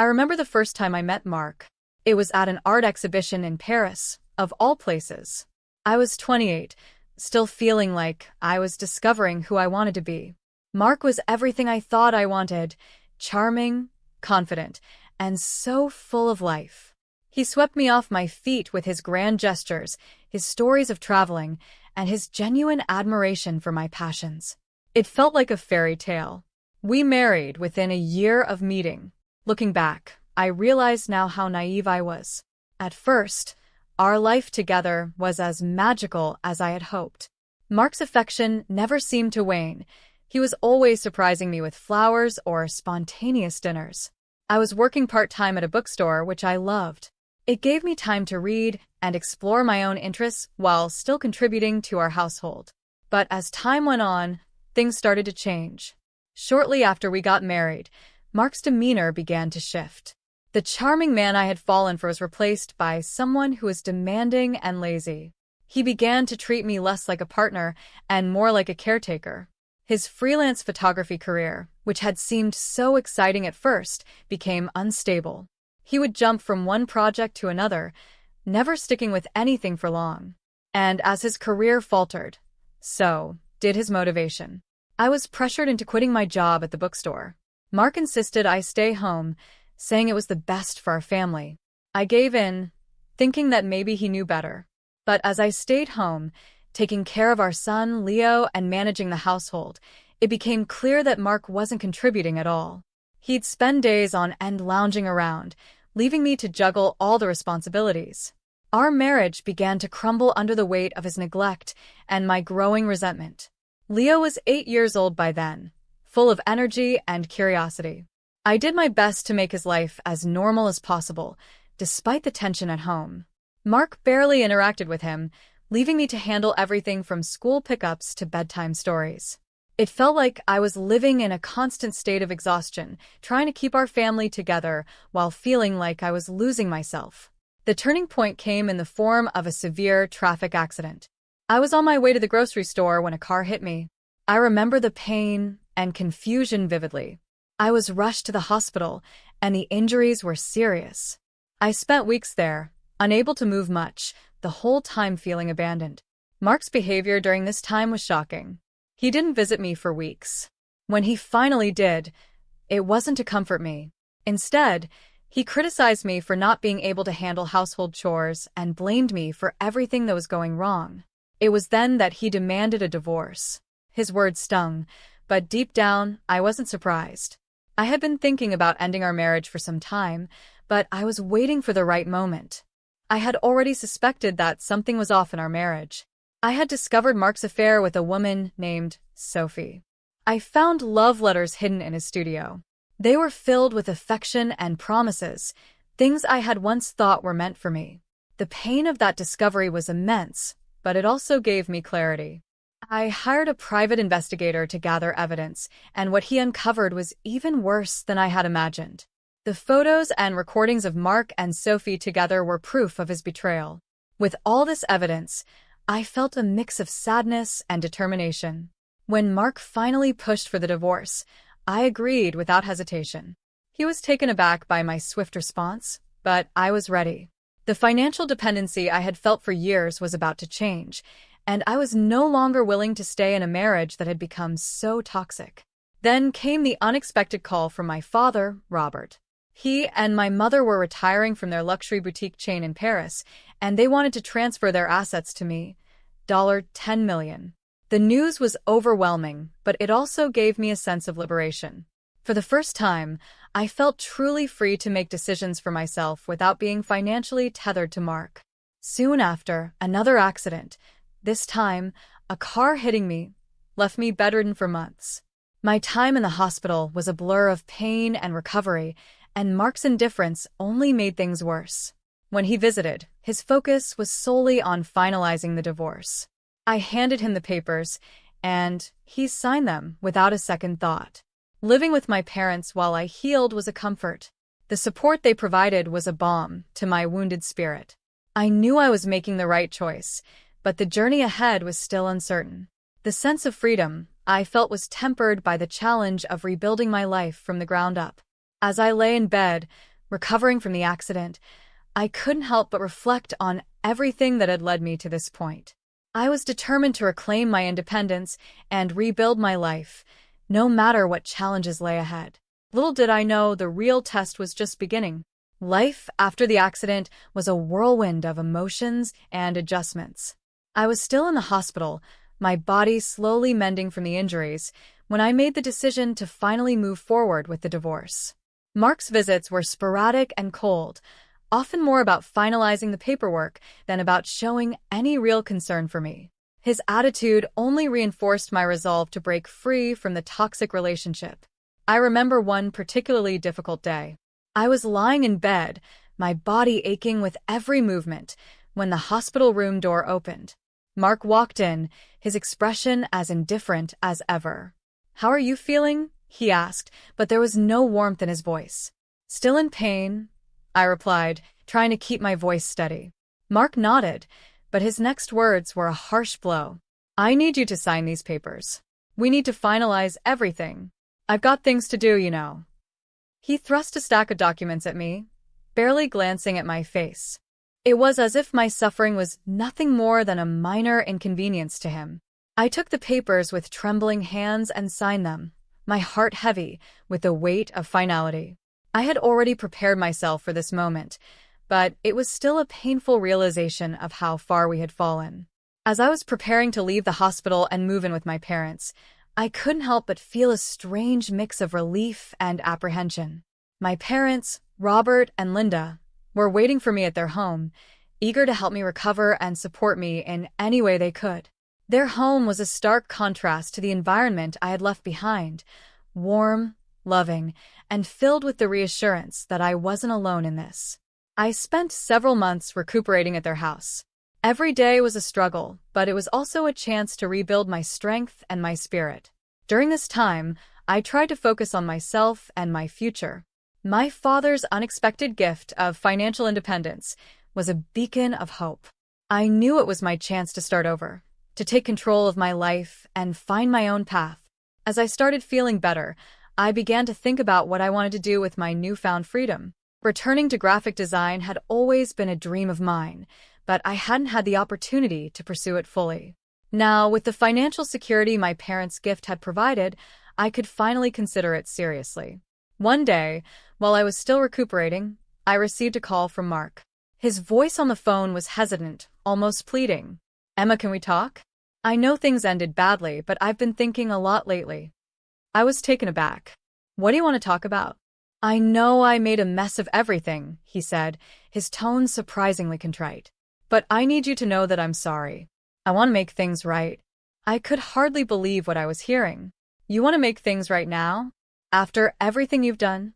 I remember the first time I met Mark. It was at an art exhibition in Paris, of all places. I was 28, still feeling like I was discovering who I wanted to be. Mark was everything I thought I wanted: charming, confident, and so full of life. He swept me off my feet with his grand gestures, his stories of traveling, and his genuine admiration for my passions. It felt like a fairy tale. We married within a year of meeting. Looking back, I realize now how naive I was. At first, our life together was as magical as I had hoped. Mark's affection never seemed to wane. He was always surprising me with flowers or spontaneous dinners. I was working part-time at a bookstore, which I loved. It gave me time to read and explore my own interests while still contributing to our household. But as time went on, things started to change. Shortly after we got married, Mark's demeanor began to shift. The charming man I had fallen for was replaced by someone who was demanding and lazy. He began to treat me less like a partner and more like a caretaker. His freelance photography career, which had seemed so exciting at first, became unstable. He would jump from one project to another, never sticking with anything for long. And as his career faltered, so did his motivation. I was pressured into quitting my job at the bookstore. Mark insisted I stay home, saying it was the best for our family. I gave in, thinking that maybe he knew better. But as I stayed home, taking care of our son, Leo, and managing the household, it became clear that Mark wasn't contributing at all. He'd spend days on end lounging around, leaving me to juggle all the responsibilities. Our marriage began to crumble under the weight of his neglect and my growing resentment. Leo was 8 years old by then, full of energy and curiosity. I did my best to make his life as normal as possible, despite the tension at home. Mark barely interacted with him, leaving me to handle everything from school pickups to bedtime stories. It felt like I was living in a constant state of exhaustion, trying to keep our family together while feeling like I was losing myself. The turning point came in the form of a severe traffic accident. I was on my way to the grocery store when a car hit me. I remember the pain and confusion vividly. I was rushed to the hospital, and the injuries were serious. I spent weeks there, unable to move much, the whole time feeling abandoned. Mark's behavior during this time was shocking. He didn't visit me for weeks. When he finally did, it wasn't to comfort me. Instead, he criticized me for not being able to handle household chores and blamed me for everything that was going wrong. It was then that he demanded a divorce. His words stung, but deep down, I wasn't surprised. I had been thinking about ending our marriage for some time, but I was waiting for the right moment. I had already suspected that something was off in our marriage. I had discovered Mark's affair with a woman named Sophie. I found love letters hidden in his studio. They were filled with affection and promises, things I had once thought were meant for me. The pain of that discovery was immense, but it also gave me clarity. I hired a private investigator to gather evidence, and what he uncovered was even worse than I had imagined. The photos and recordings of Mark and Sophie together were proof of his betrayal. With all this evidence, I felt a mix of sadness and determination. When Mark finally pushed for the divorce, I agreed without hesitation. He was taken aback by my swift response, but I was ready. The financial dependency I had felt for years was about to change, and I was no longer willing to stay in a marriage that had become so toxic. Then came the unexpected call from my father, Robert. He and my mother were retiring from their luxury boutique chain in Paris, and they wanted to transfer their assets to me, $10 million. The news was overwhelming, but it also gave me a sense of liberation. For the first time, I felt truly free to make decisions for myself without being financially tethered to Mark. Soon after, another accident, this time a car hitting me, left me bedridden for months. My time in the hospital was a blur of pain and recovery, and Mark's indifference only made things worse. When he visited, his focus was solely on finalizing the divorce. I handed him the papers, and he signed them without a second thought. Living with my parents while I healed was a comfort. The support they provided was a balm to my wounded spirit. I knew I was making the right choice, but the journey ahead was still uncertain. The sense of freedom I felt was tempered by the challenge of rebuilding my life from the ground up. As I lay in bed, recovering from the accident, I couldn't help but reflect on everything that had led me to this point. I was determined to reclaim my independence and rebuild my life, no matter what challenges lay ahead. Little did I know the real test was just beginning. Life after the accident was a whirlwind of emotions and adjustments. I was still in the hospital, my body slowly mending from the injuries, when I made the decision to finally move forward with the divorce. Mark's visits were sporadic and cold, often more about finalizing the paperwork than about showing any real concern for me. His attitude only reinforced my resolve to break free from the toxic relationship. I remember one particularly difficult day. I was lying in bed, my body aching with every movement, when the hospital room door opened. Mark walked in, his expression as indifferent as ever. "How are you feeling?" he asked, but there was no warmth in his voice. "Still in pain," I replied, trying to keep my voice steady. Mark nodded, but his next words were a harsh blow. "I need you to sign these papers. We need to finalize everything. I've got things to do, you know." He thrust a stack of documents at me, barely glancing at my face. It was as if my suffering was nothing more than a minor inconvenience to him. I took the papers with trembling hands and signed them, my heart heavy with the weight of finality. I had already prepared myself for this moment, but it was still a painful realization of how far we had fallen. As I was preparing to leave the hospital and move in with my parents, I couldn't help but feel a strange mix of relief and apprehension. My parents, Robert and Linda, were waiting for me at their home, eager to help me recover and support me in any way they could. Their home was a stark contrast to the environment I had left behind, warm, loving, and filled with the reassurance that I wasn't alone in this. I spent several months recuperating at their house. Every day was a struggle, but it was also a chance to rebuild my strength and my spirit. During this time, I tried to focus on myself and my future. My father's unexpected gift of financial independence was a beacon of hope. I knew it was my chance to start over, to take control of my life and find my own path. As I started feeling better, I began to think about what I wanted to do with my newfound freedom. Returning to graphic design had always been a dream of mine, but I hadn't had the opportunity to pursue it fully. Now, with the financial security my parents' gift had provided, I could finally consider it seriously. One day, while I was still recuperating, I received a call from Mark. His voice on the phone was hesitant, almost pleading. "Emma, can we talk? I know things ended badly, but I've been thinking a lot lately." I was taken aback. "What do you want to talk about?" "I know I made a mess of everything," he said, his tone surprisingly contrite. "But I need you to know that I'm sorry. I want to make things right." I could hardly believe what I was hearing. "You want to make things right now? After everything you've done?"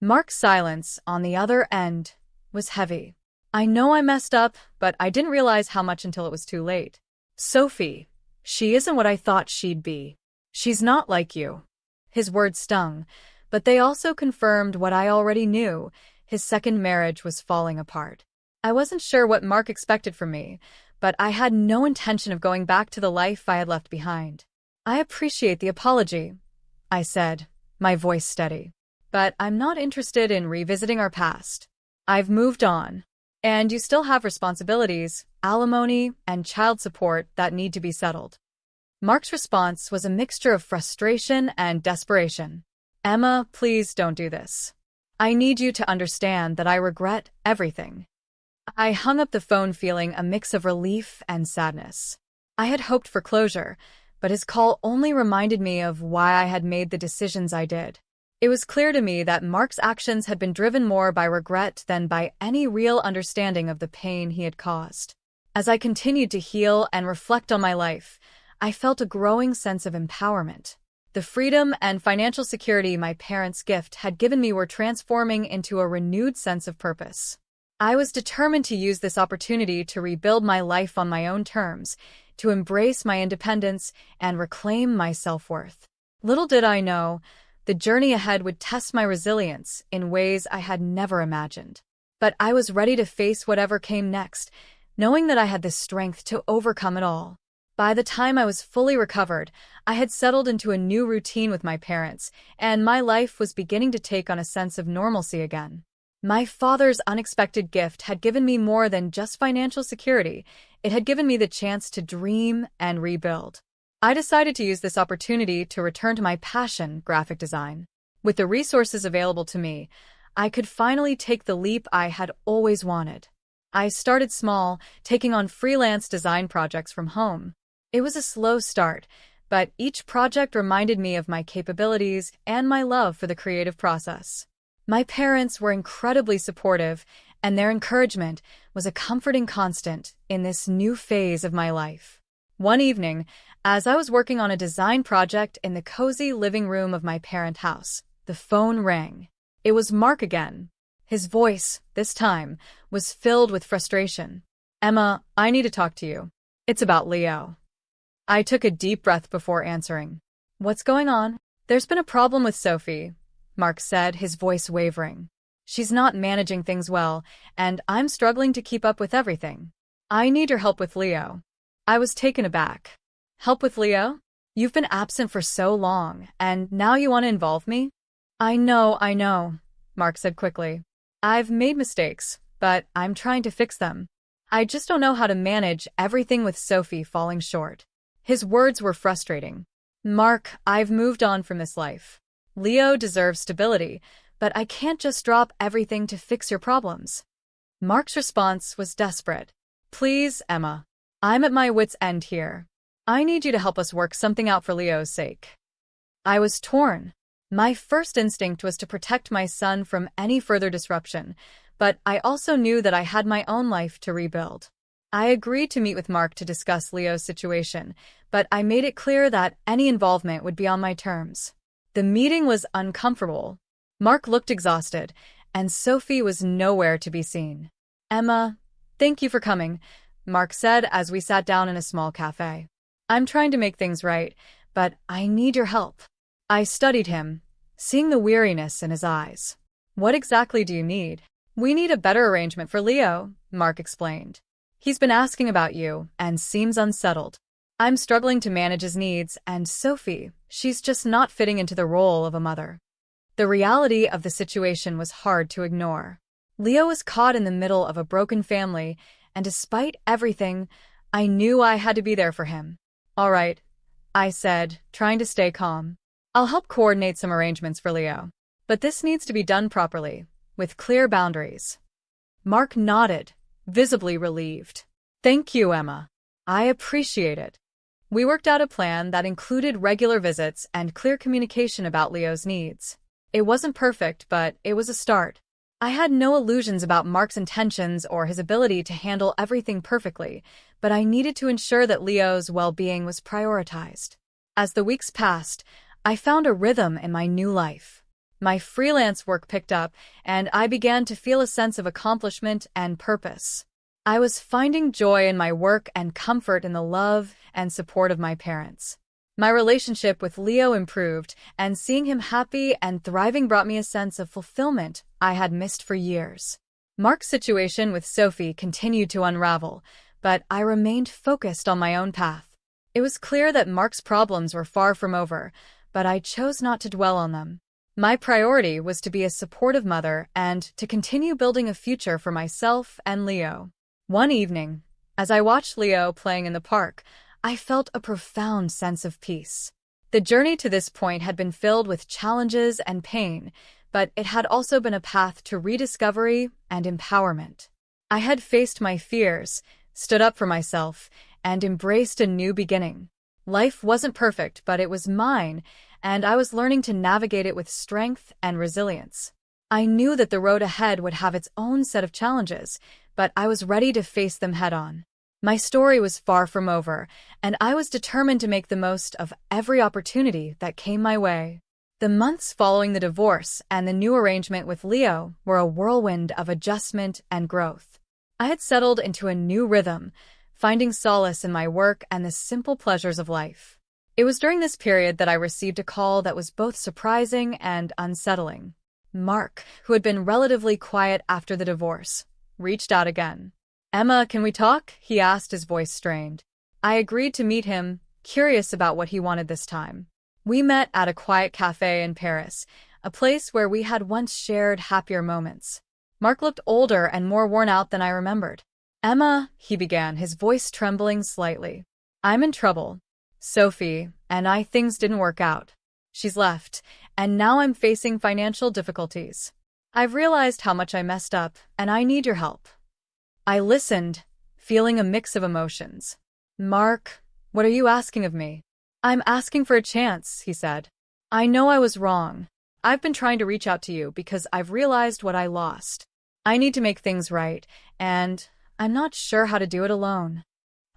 Mark's silence, on the other end, was heavy. "I know I messed up, but I didn't realize how much until it was too late. Sophie, she isn't what I thought she'd be. She's not like you." His words stung, but they also confirmed what I already knew. His second marriage was falling apart. I wasn't sure what Mark expected from me, but I had no intention of going back to the life I had left behind. "I appreciate the apology," I said, my voice steady. "But I'm not interested in revisiting our past. I've moved on. And you still have responsibilities, alimony, and child support that need to be settled." Mark's response was a mixture of frustration and desperation. "Emma, please don't do this. I need you to understand that I regret everything." I hung up the phone feeling a mix of relief and sadness. I had hoped for closure, but his call only reminded me of why I had made the decisions I did. It was clear to me that Mark's actions had been driven more by regret than by any real understanding of the pain he had caused. As I continued to heal and reflect on my life, I felt a growing sense of empowerment. The freedom and financial security my parents' gift had given me were transforming into a renewed sense of purpose. I was determined to use this opportunity to rebuild my life on my own terms, to embrace my independence and reclaim my self-worth. Little did I know, the journey ahead would test my resilience in ways I had never imagined. But I was ready to face whatever came next, knowing that I had the strength to overcome it all. By the time I was fully recovered, I had settled into a new routine with my parents, and my life was beginning to take on a sense of normalcy again. My father's unexpected gift had given me more than just financial security. It had given me the chance to dream and rebuild. I decided to use this opportunity to return to my passion, graphic design. With the resources available to me, I could finally take the leap I had always wanted. I started small, taking on freelance design projects from home. It was a slow start, but each project reminded me of my capabilities and my love for the creative process. My parents were incredibly supportive, and their encouragement was a comforting constant in this new phase of my life. One evening, as I was working on a design project in the cozy living room of my parent house, the phone rang. It was Mark again. His voice, this time, was filled with frustration. "Emma, I need to talk to you. It's about Leo." I took a deep breath before answering. "What's going on?" "There's been a problem with Sophie," Mark said, his voice wavering. "She's not managing things well, and I'm struggling to keep up with everything. I need your help with Leo." I was taken aback. "Help with Leo? You've been absent for so long, and now you want to involve me?" I know, Mark said quickly. "I've made mistakes, but I'm trying to fix them. I just don't know how to manage everything with Sophie falling short." His words were frustrating. "Mark, I've moved on from this life. Leo deserves stability, but I can't just drop everything to fix your problems." Mark's response was desperate. "Please, Emma. I'm at my wit's end here. I need you to help us work something out for Leo's sake." I was torn. My first instinct was to protect my son from any further disruption, but I also knew that I had my own life to rebuild. I agreed to meet with Mark to discuss Leo's situation, but I made it clear that any involvement would be on my terms. The meeting was uncomfortable. Mark looked exhausted, and Sophie was nowhere to be seen. "Emma, thank you for coming," Mark said as we sat down in a small cafe. "I'm trying to make things right, but I need your help." I studied him, seeing the weariness in his eyes. "What exactly do you need?" "We need a better arrangement for Leo," Mark explained. "He's been asking about you and seems unsettled. I'm struggling to manage his needs, and Sophie, she's just not fitting into the role of a mother." The reality of the situation was hard to ignore. Leo was caught in the middle of a broken family, and despite everything, I knew I had to be there for him. "All right," I said, trying to stay calm. "I'll help coordinate some arrangements for Leo. But this needs to be done properly, with clear boundaries." Mark nodded, visibly relieved. "Thank you, Emma. I appreciate it." We worked out a plan that included regular visits and clear communication about Leo's needs. It wasn't perfect, but it was a start. I had no illusions about Mark's intentions or his ability to handle everything perfectly, but I needed to ensure that Leo's well-being was prioritized. As the weeks passed, I found a rhythm in my new life. My freelance work picked up, and I began to feel a sense of accomplishment and purpose. I was finding joy in my work and comfort in the love and support of my parents. My relationship with Leo improved, and seeing him happy and thriving brought me a sense of fulfillment I had missed for years. Mark's situation with Sophie continued to unravel, but I remained focused on my own path. It was clear that Mark's problems were far from over, but I chose not to dwell on them. My priority was to be a supportive mother and to continue building a future for myself and Leo. One evening, as I watched Leo playing in the park, I felt a profound sense of peace. The journey to this point had been filled with challenges and pain, but it had also been a path to rediscovery and empowerment. I had faced my fears, stood up for myself, and embraced a new beginning. Life wasn't perfect, but it was mine, and I was learning to navigate it with strength and resilience. I knew that the road ahead would have its own set of challenges, but I was ready to face them head-on. My story was far from over, and I was determined to make the most of every opportunity that came my way. The months following the divorce and the new arrangement with Leo were a whirlwind of adjustment and growth. I had settled into a new rhythm, finding solace in my work and the simple pleasures of life. It was during this period that I received a call that was both surprising and unsettling. Mark, who had been relatively quiet after the divorce, reached out again. "Emma, can we talk?" he asked, his voice strained. I agreed to meet him, curious about what he wanted this time. We met at a quiet cafe in Paris, a place where we had once shared happier moments. Mark looked older and more worn out than I remembered. Emma, he began, his voice trembling slightly. I'm in trouble. Sophie and I, things didn't work out. She's left, and now I'm facing financial difficulties. I've realized how much I messed up, and I need your help. I listened, feeling a mix of emotions. Mark, what are you asking of me? I'm asking for a chance, he said. I know I was wrong. I've been trying to reach out to you because I've realized what I lost. I need to make things right, and I'm not sure how to do it alone.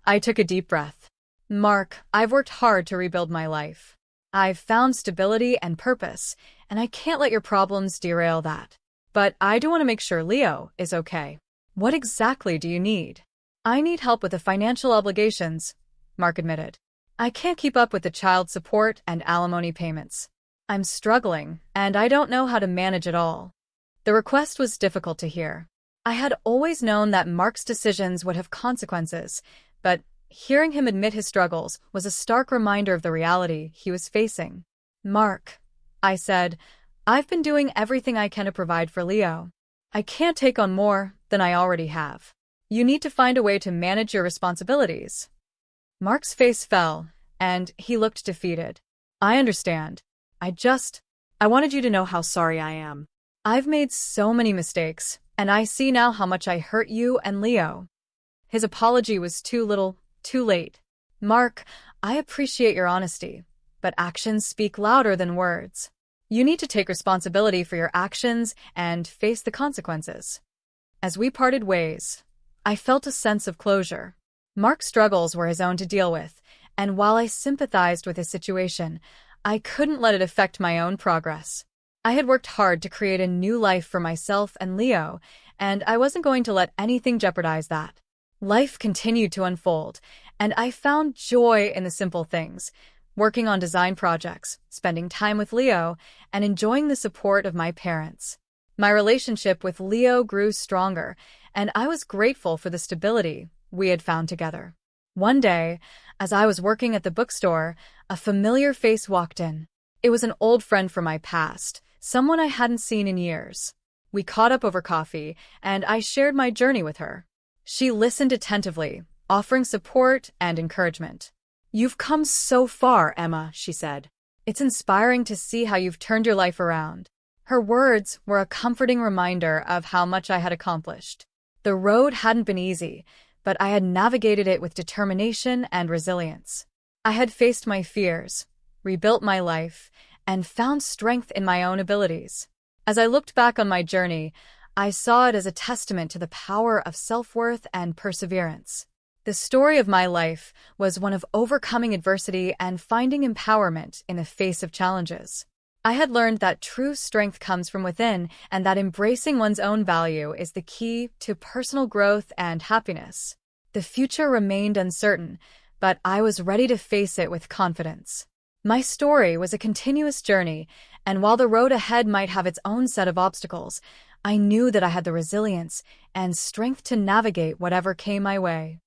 I took a deep breath. Mark, I've worked hard to rebuild my life. I've found stability and purpose, and I can't let your problems derail that. But I do want to make sure Leo is okay. What exactly do you need? I need help with the financial obligations, Mark admitted. I can't keep up with the child support and alimony payments. I'm struggling, and I don't know how to manage it all. The request was difficult to hear. I had always known that Mark's decisions would have consequences, but hearing him admit his struggles was a stark reminder of the reality he was facing. Mark, I said, I've been doing everything I can to provide for Leo. I can't take on more than I already have. You need to find a way to manage your responsibilities. Mark's face fell, and he looked defeated. I understand. I wanted you to know how sorry I am. I've made so many mistakes, and I see now how much I hurt you and Leo. His apology was too little, too late. Mark, I appreciate your honesty, but actions speak louder than words. You need to take responsibility for your actions and face the consequences. As we parted ways, I felt a sense of closure. Mark's struggles were his own to deal with, and while I sympathized with his situation, I couldn't let it affect my own progress. I had worked hard to create a new life for myself and Leo, and I wasn't going to let anything jeopardize that. Life continued to unfold, and I found joy in the simple things, working on design projects, spending time with Leo, and enjoying the support of my parents. My relationship with Leo grew stronger, and I was grateful for the stability we had found together. One day, as I was working at the bookstore, a familiar face walked in. It was an old friend from my past, someone I hadn't seen in years. We caught up over coffee, and I shared my journey with her. She listened attentively, offering support and encouragement. You've come so far, Emma, she said. It's inspiring to see how you've turned your life around. Her words were a comforting reminder of how much I had accomplished. The road hadn't been easy, but I had navigated it with determination and resilience. I had faced my fears, rebuilt my life, and found strength in my own abilities. As I looked back on my journey, I saw it as a testament to the power of self-worth and perseverance. The story of my life was one of overcoming adversity and finding empowerment in the face of challenges. I had learned that true strength comes from within and that embracing one's own value is the key to personal growth and happiness. The future remained uncertain, but I was ready to face it with confidence. My story was a continuous journey, and while the road ahead might have its own set of obstacles, I knew that I had the resilience and strength to navigate whatever came my way.